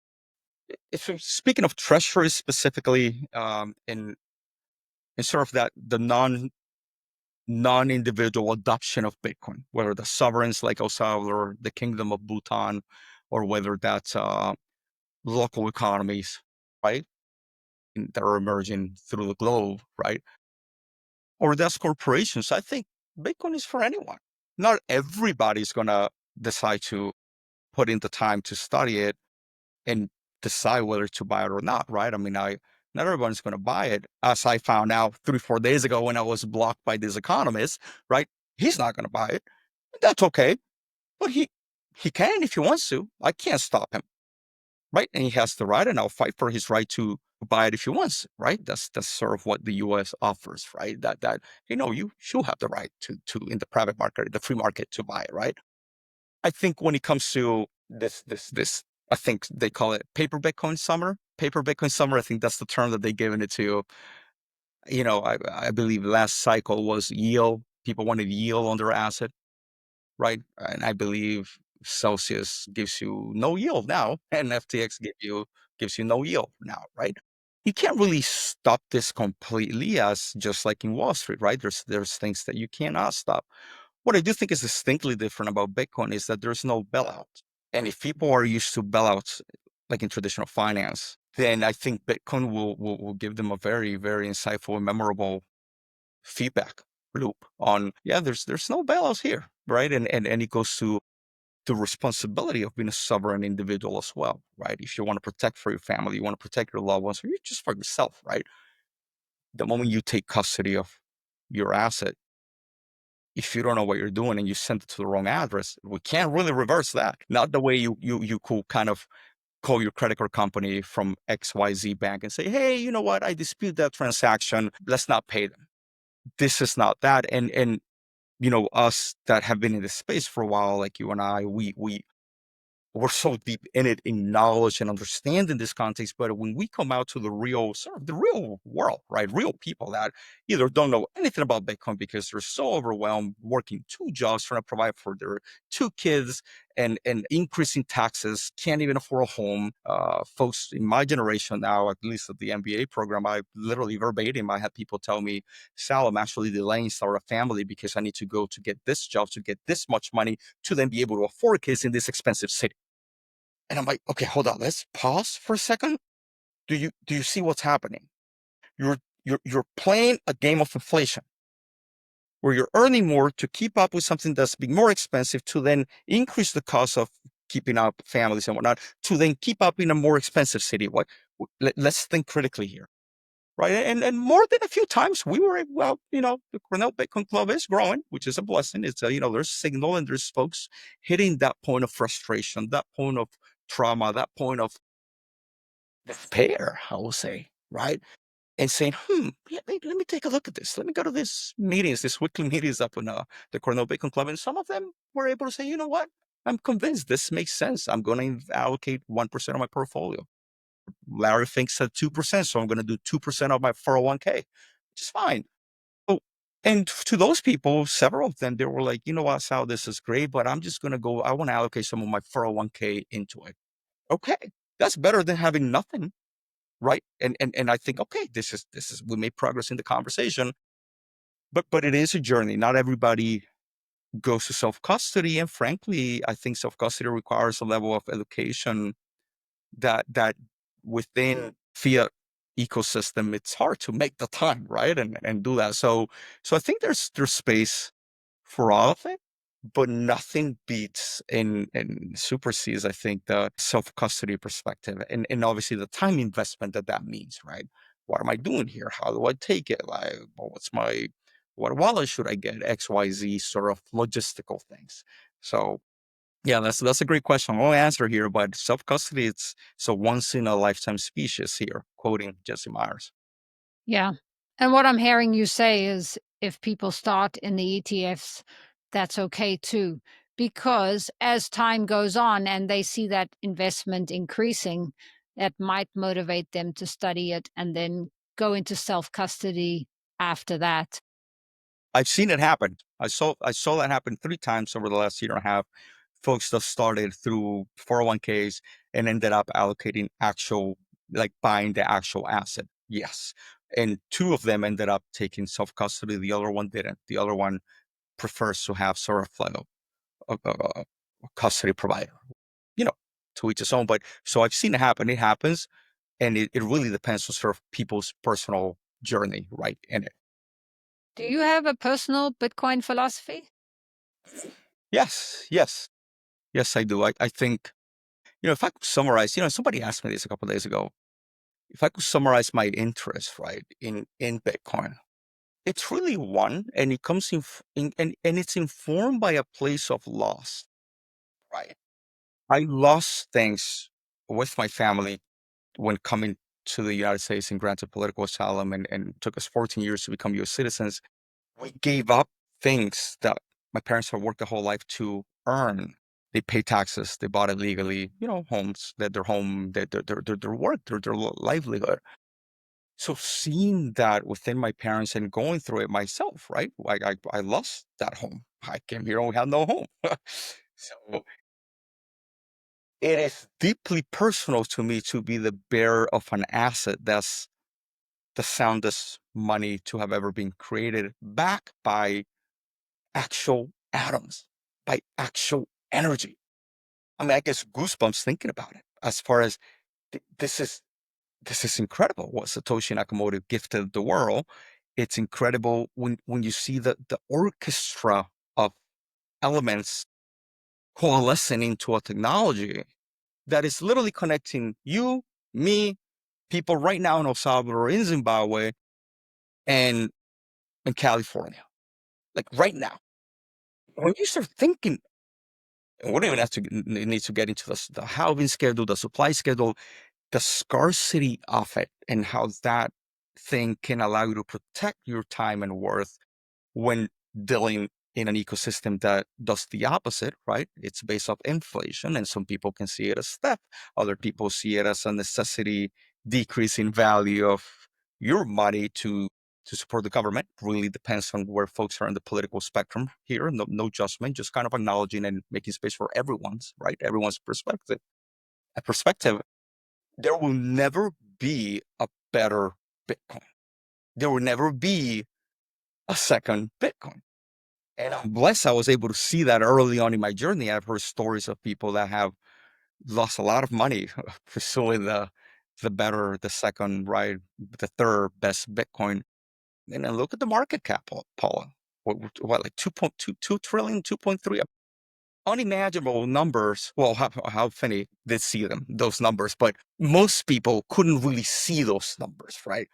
If you're speaking of treasuries specifically, in sort of that, the non-individual adoption of Bitcoin, whether the sovereigns like El Salvador, the Kingdom of Bhutan, or whether that's local economies, right, that are emerging through the globe, right, or that's corporations. I think Bitcoin is for anyone. Not everybody's gonna decide to put in the time to study it and decide whether to buy it or not, right? I mean, not everyone's going to buy it. As I found out 3-4 days ago when I was blocked by this economist, right? He's not going to buy it. That's okay, but he can if he wants to. I can't stop him, right? And he has the right, and I'll fight for his right to buy it if he wants, right? That's sort of what the U.S. offers, right? That you should have the right to in the private market, the free market, to buy it, right? I think when it comes to this, I think they call it paper Bitcoin summer. Paper Bitcoin summer, I think that's the term that they've given it to. I believe last cycle was yield. People wanted yield on their asset, right? And I believe Celsius gives you no yield now, and FTX gives you no yield now, right? You can't really stop this completely, as just like in Wall Street, right? There's things that you cannot stop. What I do think is distinctly different about Bitcoin is that there's no bailout. And if people are used to bailouts, like in traditional finance, then I think Bitcoin will give them a very, very insightful and memorable feedback loop on, yeah, there's no bailouts here, right? And it goes to the responsibility of being a sovereign individual as well, right? If you want to protect for your family, you want to protect your loved ones, or you just for yourself, right? The moment you take custody of your asset, if you don't know what you're doing and you send it to the wrong address, we can't really reverse that. Not the way you could kind of call your credit card company from XYZ bank and say, hey, you know what? I dispute that transaction. Let's not pay them. This is not that. And us that have been in this space for a while, like you and I, we're so deep in it, in knowledge and understanding this context. But when we come out to the real, sort of the real world, right? Real people that either don't know anything about Bitcoin because they're so overwhelmed, working 2 jobs, trying to provide for their 2 kids and increasing taxes, can't even afford a home. Folks in my generation now, at least at the MBA program, I literally verbatim, I had people tell me, Sal, I'm actually delaying start a family because I need to go to get this job to get this much money to then be able to afford kids in this expensive city. And I'm like, okay, hold on. Let's pause for a second. Do you see what's happening? You're playing a game of inflation where you're earning more to keep up with something that's being more expensive to then increase the cost of keeping up families and whatnot to then keep up in a more expensive city. Let's think critically here, right? And more than a few times we were, well, the Cornell Bitcoin Club is growing, which is a blessing. It's there's signal and there's folks hitting that point of frustration, that point of trauma, that point of despair, I will say, right? And saying, yeah, let me take a look at this. Let me go to these meetings, these weekly meetings up in the Cornell Bacon Club. And some of them were able to say, you know what? I'm convinced this makes sense. I'm going to allocate 1% of my portfolio. Larry thinks at 2%, so I'm going to do 2% of my 401k, which is fine. Oh, and to those people, several of them, they were like, you know what, Sal, this is great, but I'm just going to go, I want to allocate some of my 401k into it. Okay, that's better than having nothing. Right. And I think, okay, this is we made progress in the conversation, but it is a journey. Not everybody goes to self-custody. And frankly, I think self-custody requires a level of education that within Fiat ecosystem, it's hard to make the time, right? And do that. So I think there's space for all of it, but nothing beats and supersedes, I think, the self-custody perspective and obviously the time investment that means, right? What am I doing here? How do I take it? Like, well, what wallet should I get? XYZ sort of logistical things. So yeah, that's a great question. I won't answer here, but self-custody, it's a once in a lifetime species here, quoting Jesse Myers. Yeah. And what I'm hearing you say is if people start in the ETFs, that's okay too. Because as time goes on and they see that investment increasing, that might motivate them to study it and then go into self-custody after that. I've seen it happen. I saw that happen 3 times over the last year and a half. Folks that started through 401ks and ended up allocating like buying the actual asset. Yes. And 2 of them ended up taking self-custody. The other one didn't. The other one prefers to have sort of like a custody provider, you know, to each his own. But so I've seen it happen. It happens. And it really depends on sort of people's personal journey, right, in it. Do you have a personal Bitcoin philosophy? Yes, yes. Yes, I do. I think, if I could summarize, somebody asked me this a couple of days ago. If I could summarize my interest, right, in Bitcoin, it's really one, and it comes and it's informed by a place of loss, right? I lost things with my family when coming to the United States and granted political asylum and took us 14 years to become US citizens. We gave up things that my parents have worked their whole life to earn. They pay taxes. They bought it legally, homes, that their home, their work, their livelihood. So seeing that within my parents and going through it myself, right? Like I lost that home. I came here and we had no home. So it is deeply personal to me to be the bearer of an asset that's the soundest money to have ever been created, backed by actual atoms, by actual energy. I mean, I guess goosebumps thinking about it. As far as this is incredible what Satoshi Nakamoto gifted the world. It's incredible when you see the orchestra of elements coalescing into a technology that is literally connecting you, me, people right now in El Salvador, in Zimbabwe, and in California, like right now. When you start thinking we don't even have to need to get into the halving schedule, the supply schedule, the scarcity of it, and how that thing can allow you to protect your time and worth when dealing in an ecosystem that does the opposite, right? It's based off inflation, and some people can see it as theft. Other people see it as a necessity decrease in value of your money to support the government. Really depends on where folks are in the political spectrum here. No judgment, just kind of acknowledging and making space for everyone's, right? Everyone's perspective. A perspective. There will never be a better Bitcoin. There will never be a second Bitcoin. And I'm blessed I was able to see that early on in my journey. I've heard stories of people that have lost a lot of money pursuing the better, the second, right, the third best Bitcoin. And then look at the market cap, Paula. What like 2.22 trillion, 2.3, unimaginable numbers. Well, how Finney did see them, those numbers, but most people couldn't really see those numbers, right?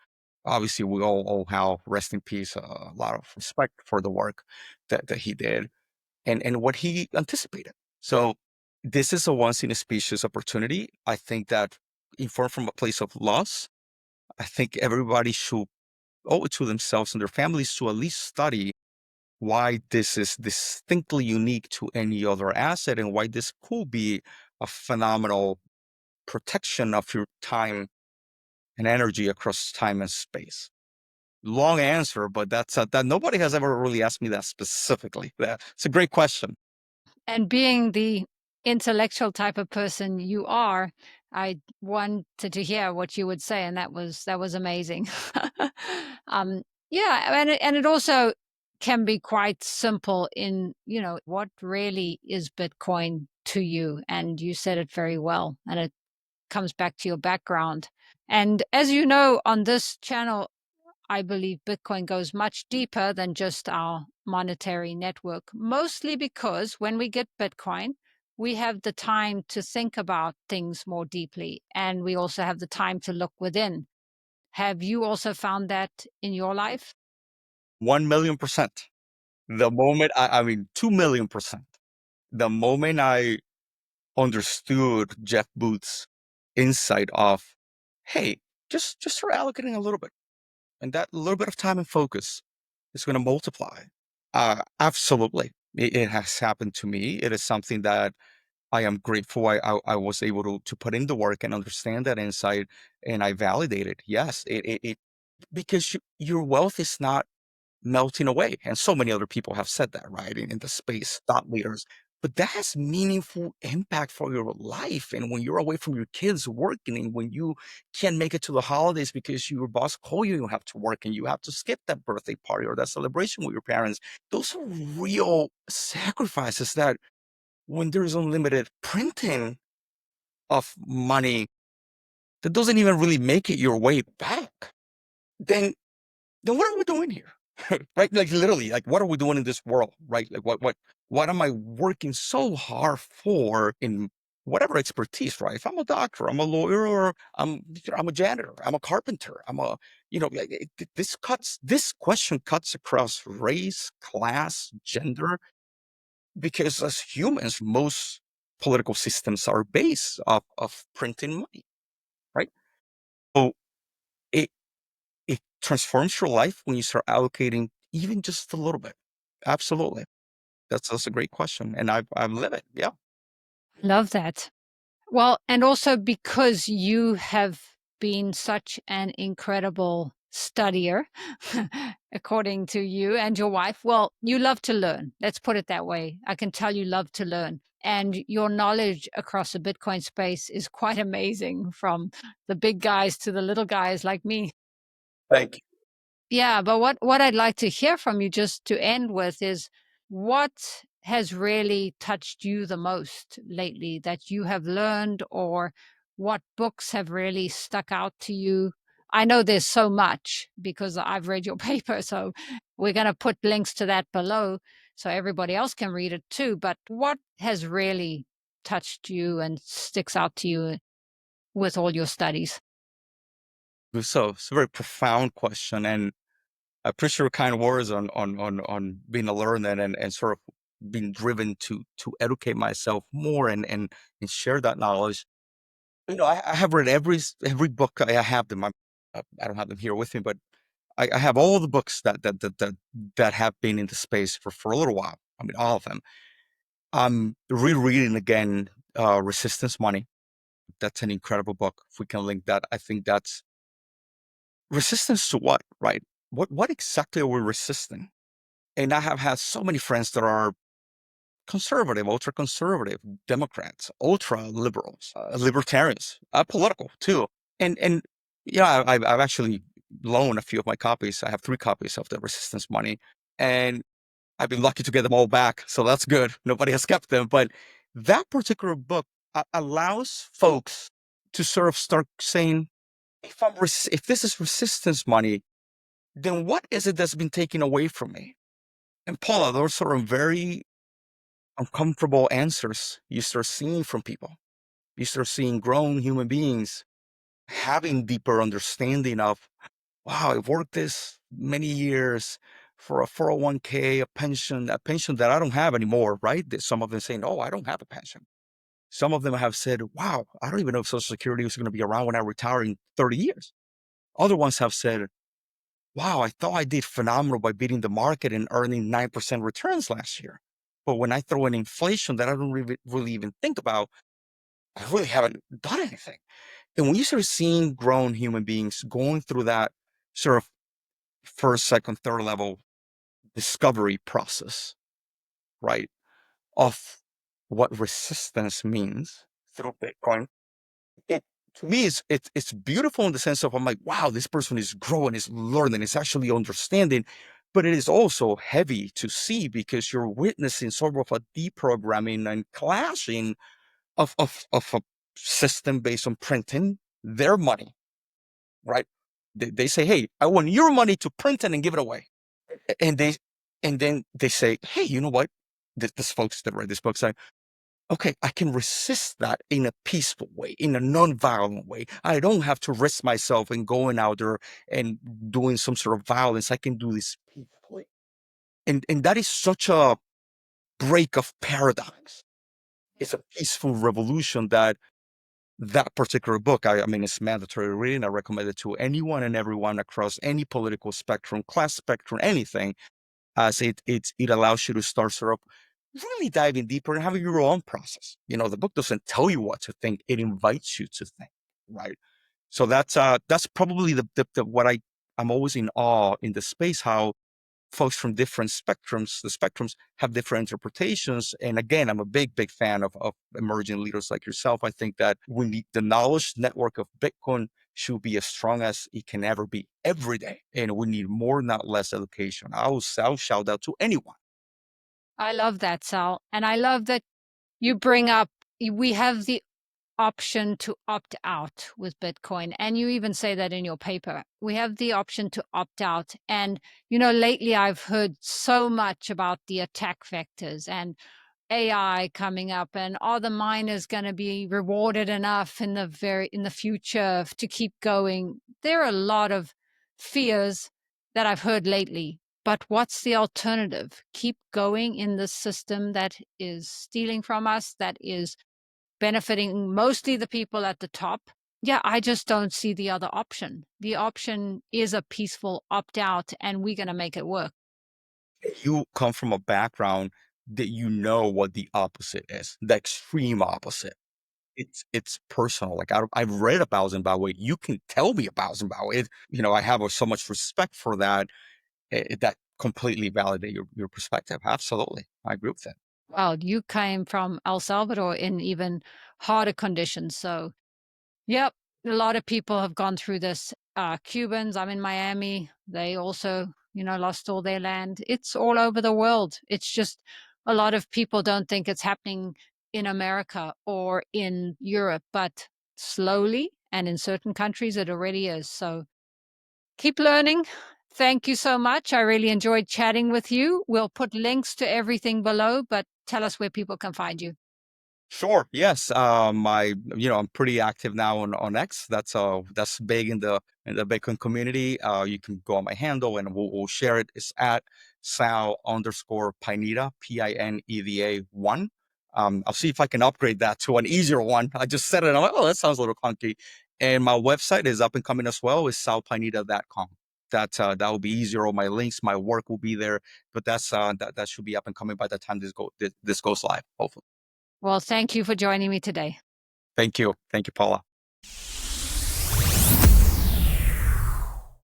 Obviously, we all owe Hal, rest in peace, a lot of respect for the work that he did and what he anticipated. So this is a once in a species opportunity. I think that informed from a place of loss, I think everybody should owe it to themselves and their families to at least study why this is distinctly unique to any other asset and why this could be a phenomenal protection of your time and energy across time and space. Long answer, but that's that nobody has ever really asked me that specifically. It's a great question. And being the intellectual type of person you are, I wanted to hear what you would say, and that was amazing. Yeah, and it also can be quite simple in, what really is Bitcoin to you, and you said it very well, and it comes back to your background. And as you know, on this channel, I believe Bitcoin goes much deeper than just our monetary network, mostly because when we get Bitcoin, we have the time to think about things more deeply, and we also have the time to look within. Have you also found that in your life? 1,000,000%. The moment I mean, 2,000,000%. The moment I understood Jeff Booth's insight of, hey, just start allocating a little bit, and that little bit of time and focus is going to multiply. Absolutely, it has happened to me. It is something that I am grateful I was able to put in the work and understand that insight, and I validated. Yes, it because your wealth is not melting away. And so many other people have said that, right? In the space, thought leaders. But that has meaningful impact for your life. And when you're away from your kids working, and when you can't make it to the holidays because your boss called you have to work and you have to skip that birthday party or that celebration with your parents, those are real sacrifices that when there's unlimited printing of money that doesn't even really make it your way back, then what are we doing here? Right? Like literally, like what are we doing in this world? Right? Like what am I working so hard for in whatever expertise, right? If I'm a doctor, I'm a lawyer, or I'm a janitor, I'm a carpenter, this question cuts across race, class, gender, because as humans, most political systems are based of printing money, right? So it it transforms your life when you start allocating even just a little bit. Absolutely. That's a great question, and I've lived it. Yeah. Love that. Well, and also because you have been such an incredible studier, according to you and your wife. Well, you love to learn. Let's put it that way. I can tell you love to learn. And your knowledge across the Bitcoin space is quite amazing, from the big guys to the little guys like me. Thank you. Yeah, but what I'd like to hear from you, just to end with, is what has really touched you the most lately that you have learned, or what books have really stuck out to you? I know there's so much because I've read your paper, so we're going to put links to that below so everybody else can read it too. But what has really touched you and sticks out to you with all your studies? So it's a very profound question, and I appreciate your kind words on being a learner and sort of been driven to educate myself more and share that knowledge. I have read every book. I have them. I don't have them here with me, but I have all the books that have been in the space for a little while. I mean, all of them. I'm rereading again, Resistance Money. That's an incredible book. If we can link that, I think that's resistance to what, right? What exactly are we resisting? And I have had so many friends that are conservative, ultra conservative, Democrats, ultra liberals, libertarians, political too. And yeah, I've actually loaned a few of my copies. I have 3 copies of the Resistance Money, and I've been lucky to get them all back. So that's good. Nobody has kept them. But that particular book allows folks to sort of start saying, if this is resistance money, then what is it that's been taken away from me? And Paula, those are very uncomfortable answers you start seeing from people. You start seeing grown human beings having deeper understanding of, wow, I've worked this many years for a 401k, a pension that I don't have anymore, right? Some of them saying, oh, I don't have a pension. Some of them have said, wow, I don't even know if Social Security is going to be around when I retire in 30 years. Other ones have said, wow, I thought I did phenomenal by beating the market and earning 9% returns last year. But when I throw in inflation that I don't really even think about, I really haven't done anything. And when you start seeing grown human beings going through that sort of first, second, third level discovery process, right, of what resistance means through Bitcoin, it to me it's beautiful in the sense of I'm like, wow, this person is growing, is learning, is actually understanding. But it is also heavy to see because you're witnessing sort of a deprogramming and clashing of a system based on printing their money, right? They say, hey, I want your money to print it and give it away. And then they say, hey, you know what? This folks that write this book say, okay, I can resist that in a peaceful way, in a non-violent way. I don't have to risk myself in going out there and doing some sort of violence. I can do this peacefully. And that is such a break of paradigms. It's a peaceful revolution that particular book, I mean, it's mandatory reading. I recommend it to anyone and everyone across any political spectrum, class spectrum, anything, as it allows you to start sort of really diving deeper and having your own process. The book doesn't tell you what to think; it invites you to think, right? So that's probably the what I'm always in awe in the space, how folks from different the spectrums have different interpretations. And again, I'm a big fan of emerging leaders like yourself. I think that we need the knowledge network of Bitcoin should be as strong as it can ever be every day. And we need more, not less education. I'll shout out to anyone. I love that, Sal. And I love that you bring up, we have the option to opt out with Bitcoin. And you even say that in your paper. We have the option to opt out. And, lately I've heard so much about the attack vectors and AI coming up, and are the miners going to be rewarded enough in the future to keep going? There are a lot of fears that I've heard lately. But what's the alternative? Keep going in this system that is stealing from us, that is benefiting mostly the people at the top. Yeah, I just don't see the other option. The option is a peaceful opt out, and we're going to make it work. You come from a background that what the opposite is, the extreme opposite. It's personal. Like I've read about Zimbabwe. You can tell me about Zimbabwe. I have so much respect for that. That completely validate your perspective. Absolutely, I agree with that. Well, you came from El Salvador in even harder conditions. So, yep, a lot of people have gone through this. Cubans, I'm in Miami. They also, lost all their land. It's all over the world. It's just a lot of people don't think it's happening in America or in Europe, but slowly, and in certain countries, it already is. So keep learning. Thank you so much. I really enjoyed chatting with you. We'll put links to everything below, but tell us where people can find you. Sure. Yes. I'm pretty active now on X. That's big in the in the Bitcoin community, you can go on my handle and we'll share it. It's at Sal_Pineda, Pineda 1. I'll see if I can upgrade that to an easier one. I just said it and I'm like, oh, that sounds a little clunky. And my website is up and coming as well. It's salpineda.com. That will be easier. All my links, my work will be there. But that should be up and coming by the time this goes live, hopefully. Well, thank you for joining me today. Thank you, Paula.